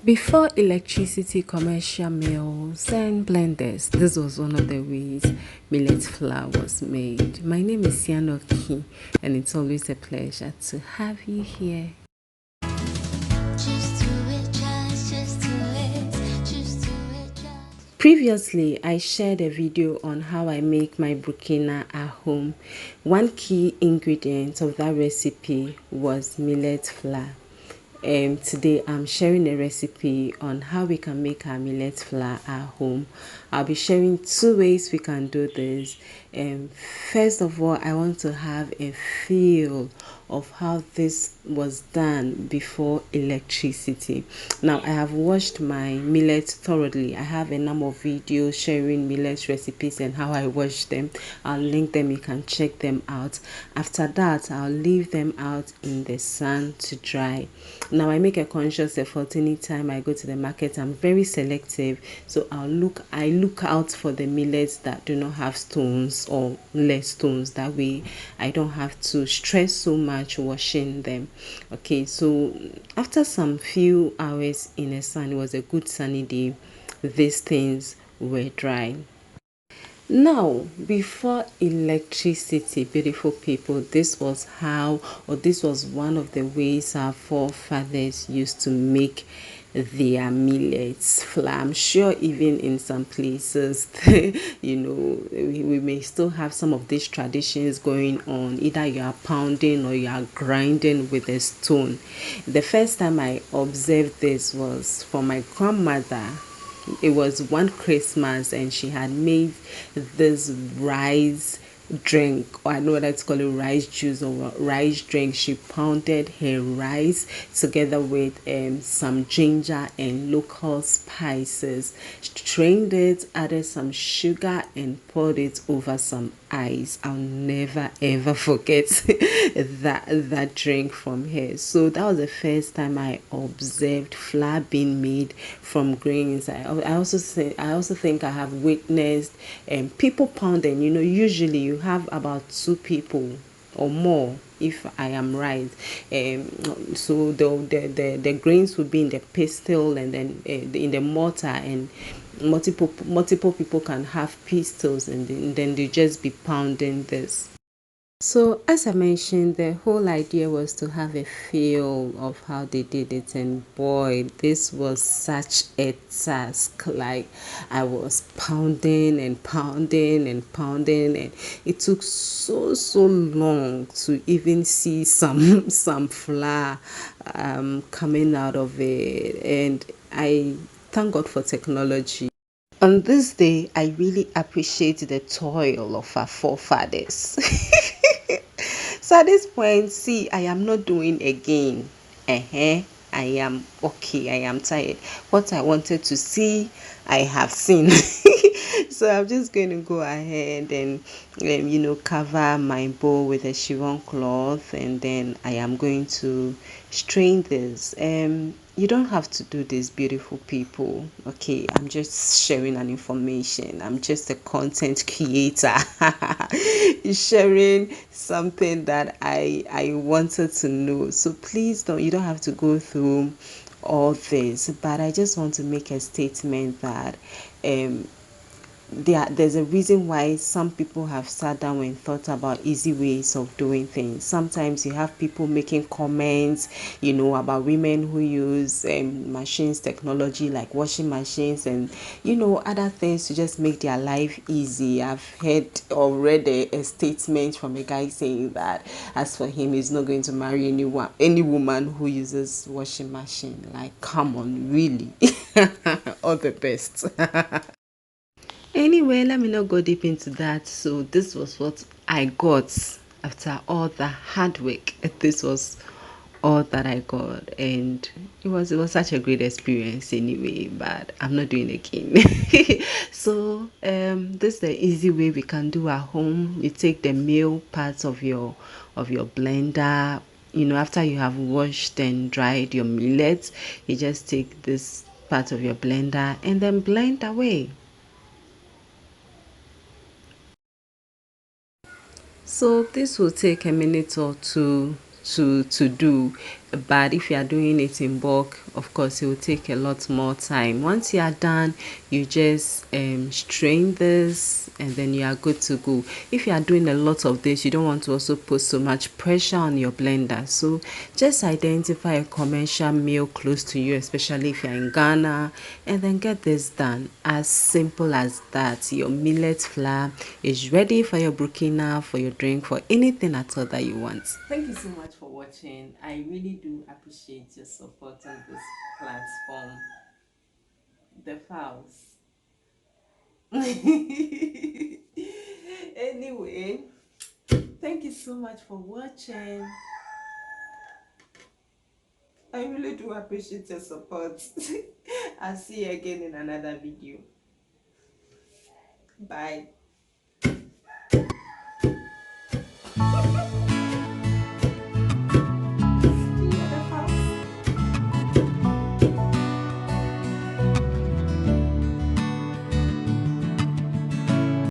Before electricity, commercial mills and blenders, this was one of the ways millet flour was made. My name is Yanoki, and it's always a pleasure to have you here. Previously, I shared a video on how I make my burkina at home. One key ingredient of that recipe was millet flour. Today I'm sharing a recipe on how we can make our millet flour at home. I'll be sharing two ways we can do this. First of all, I want to have a feel of how this was done before electricity. Now, I have washed my millet thoroughly. I have a number of videos sharing millet recipes and how I wash them. I'll link them, you can check them out. After that, I'll leave them out in the sun to dry. Now, I make a conscious effort anytime I go to the market. I'm very selective, so I look out for the millets that do not have stones or less stones. That way I don't have to stress so much washing them. Okay, so after some few hours in the sun, it was a good sunny day, these things were dry. Now, before electricity, beautiful people, this was how, or this was one of the ways our forefathers used to make their millets flour. I'm sure even in some places, we may still have some of these traditions going on. Either you are pounding or you are grinding with a stone. The first time I observed this was from my grandmother. It was one Christmas and she had made this rice drink, or I don't know whether to call it rice juice or rice drink. She pounded her rice together with some ginger and local spices, strained it, added some sugar and poured it over some ice. I'll never ever forget that drink from her. So that was the first time I observed flour being made from grains. I also think I have witnessed people pounding. Usually you have about two people or more, if I am right. So the grains would be in the pestle and then in the mortar, and multiple people can have pistils, and then they just be pounding this. So, as I mentioned, the whole idea was to have a feel of how they did it, and boy, this was such a task. Like, I was pounding and pounding and pounding, and it took so long to even see some flour coming out of it. And I thank God for technology. On this day, I really appreciate the toil of our forefathers. So at this point, see, I am not doing again. I am okay. I am tired. What I wanted to see, I have seen. So I'm just going to go ahead and, cover my bowl with a chiffon cloth, and then I am going to strain this. You don't have to do this, beautiful people. Okay, I'm just sharing an information. I'm just a content creator sharing something that I wanted to know. So please you don't have to go through all this, but I just want to make a statement that there's a reason why some people have sat down and thought about easy ways of doing things. Sometimes you have people making comments, about women who use machines, technology like washing machines, and other things to just make their life easy. I've heard or read a statement from a guy saying that as for him, he's not going to marry any woman who uses washing machine. Like, come on, really? All the best. Anyway, let me not go deep into that. So this was what I got after all the hard work. This was all that I got, and it was such a great experience anyway, but I'm not doing it again. So this is the easy way we can do at home. You take the meal parts of your blender. After you have washed and dried your millet, you just take this part of your blender and then blend away. So this will take a minute or two to do. But if you are doing it in bulk, of course it will take a lot more time. Once you are done, you just strain this and then you are good to go. If you are doing a lot of this, you don't want to also put so much pressure on your blender, so just identify a commercial mill close to you, especially if you're in Ghana, and then get this done. As simple as that, your millet flour is ready for your burkina, for your drink, for anything at all that you want. Thank you so much for watching. I really do appreciate your support on this platform. The files. Anyway, thank you so much for watching. I really do appreciate your support. I'll see you again in another video. Bye.